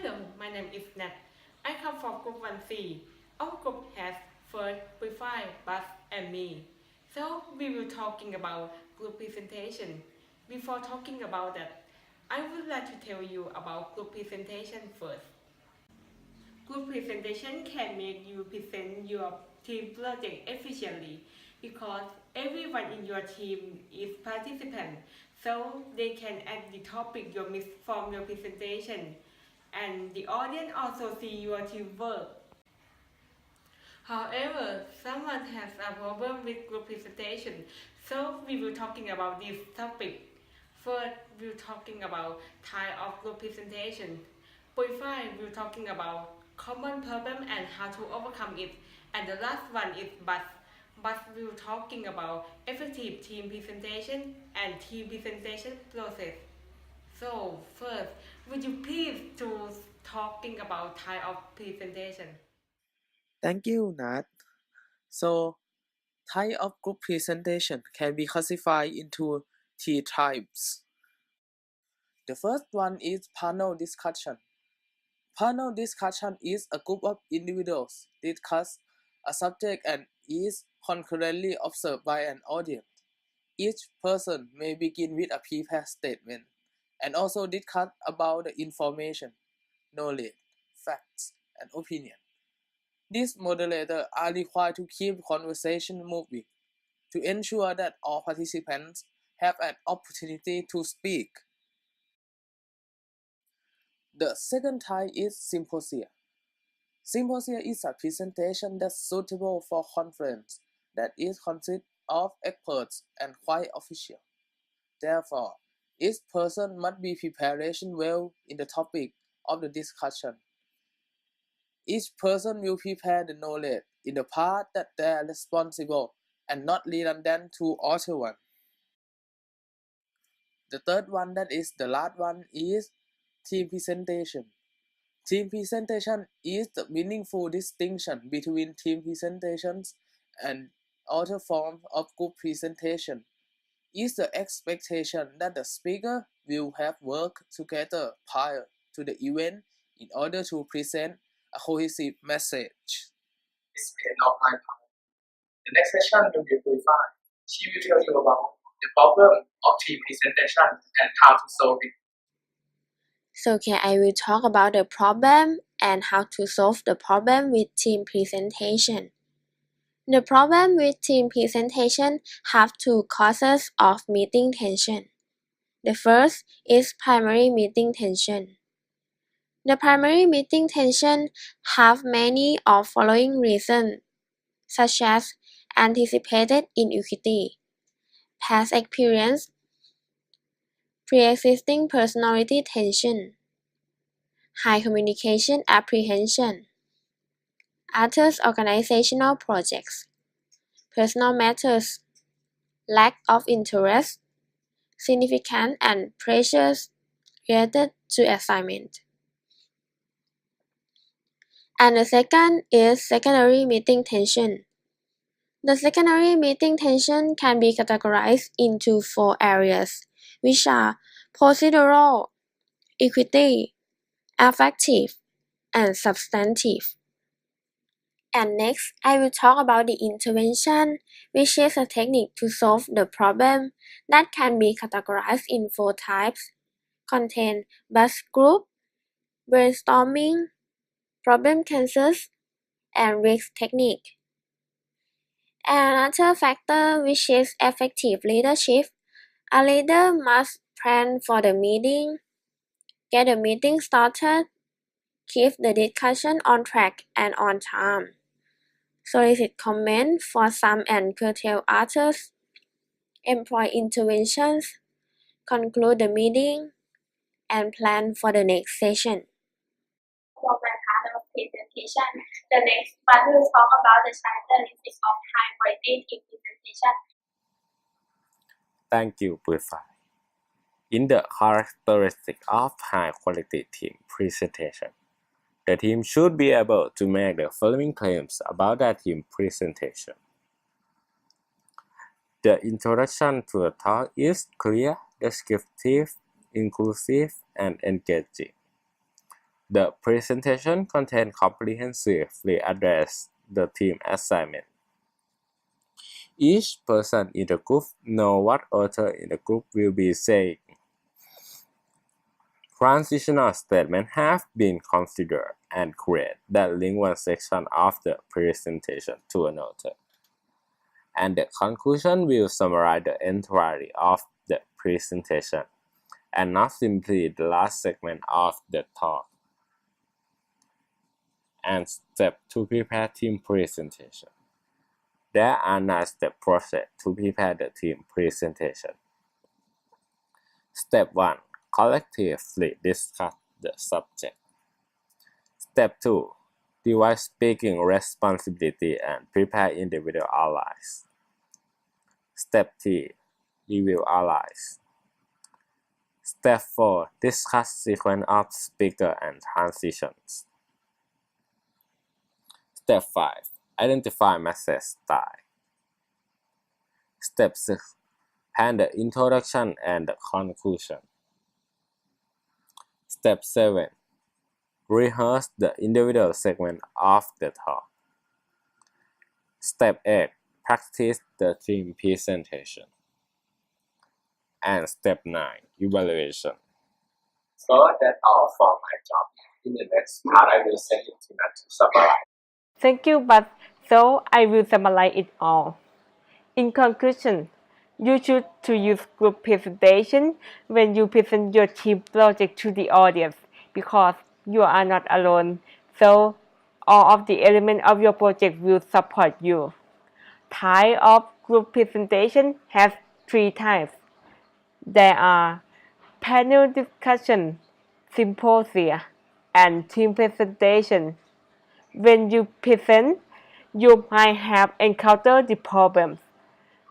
Hello, my name is Nat. I come from Group 1C. Our group has first Wi-Fi, Bus, and me. So we will talking about group presentation. Before talking about that, I would like to tell you about group presentation first. Group presentation can make you present your team project efficiently because everyone in your team is participant, so they can add the topic you missed from your presentation, and the audience also see your teamwork. However, someone has a problem with group presentation, so we will talking about this topic. First, we're talking about type of group presentation. Point 5, we're talking about common problem and how to overcome it. And the last one is but. But we're talking about effective team presentation and team presentation process. So first, would you please to talking about type of presentation? Thank you, Nat. So, type of group presentation can be classified into three types. The first one is panel discussion. Panel discussion is a group of individuals discuss a subject and is concurrently observed by an audience. Each person may begin with a prepared statement and also discuss about the information, knowledge, facts, and opinion. These moderators are required to keep the conversation moving to ensure that all participants have an opportunity to speak. The second type is symposia. Symposia is a presentation that's suitable for conference that is consists of experts and quite official. Therefore, each person must be preparation well in the topic of the discussion. Each person will prepare the knowledge in the part that they are responsible and not redundant to other one. The third one, that is the last one, is team presentation. Team presentation is the meaningful distinction between team presentations and other forms of group presentation. Is the expectation that the speaker will have worked together prior to the event in order to present a cohesive message. It's been an offline part. The next session will be Wi-Fi. She will tell you about the problem of team presentation and how to solve it. So I will talk about the problem and how to solve the problem with team presentation. The problem with team presentation have two causes of meeting tension. The first is primary meeting tension. The primary meeting tension have many of following reasons, such as anticipated inequity, past experience, pre-existing personality tension, high communication apprehension, others organizational projects, personal matters, lack of interest, significance and pressures related to assignment. And the second is secondary meeting tension. The secondary meeting tension can be categorized into 4 areas, which are procedural, equity, affective, and substantive. And next, I will talk about the intervention, which is a technique to solve the problem that can be categorized in 4 types, contain bus group, brainstorming, problem cases, and risk technique. Another factor which is effective leadership. A leader must plan for the meeting, get the meeting started, keep the discussion on track and on time, solicit comment for some and curtail others, employ interventions, conclude the meeting, and plan for the next session. For my part of presentation, the next one will talk about the characteristics of high quality team presentation. Thank you, Wi-Fi. In the characteristic of high-quality team presentation, the team should be able to make the following claims about their team presentation. The introduction to the talk is clear, descriptive, inclusive, and engaging. The presentation contains comprehensively address the team assignment. Each person in the group knows what other in the group will be saying. Transitional statements have been considered and created that link one section of the presentation to another. And the conclusion will summarize the entirety of the presentation and not simply the last segment of the talk. And step to prepare team presentation. There are 9 step process to prepare the team presentation. Step 1. Collectively discuss the subject. Step 2. Divide speaking responsibility and prepare individual allies. Step 3. Review allies. Step 4. Discuss sequence of speaker and transitions. Step 5. Identify message style. Step 6. Plan the introduction and the conclusion. Step 7. Rehearse the individual segment of the talk. Step 8. Practice the team presentation. And Step 9. Evaluation. So that's all for my job. In the next part, I will send it to Nat to summarize. Thank you, but so I will summarize it all. In conclusion, you should to use group presentation when you present your team project to the audience because you are not alone, so all of the elements of your project will support you. Type of group presentation has 3 types. There are panel discussion, symposia, and team presentation. When you present, you might have encountered the problems.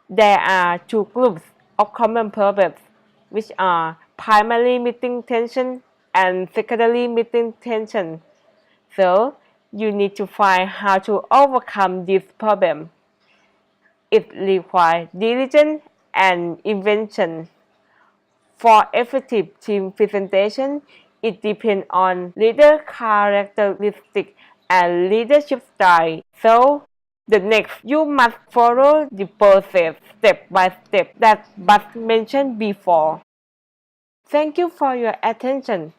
There are 2 groups of common problems, which are primary meeting tension and secondary meeting tension. So, you need to find how to overcome this problem. It requires diligence and invention. For effective team presentation, it depends on leader characteristics and leadership style. So, the next, you must follow the process step by step that was mentioned before. Thank you for your attention.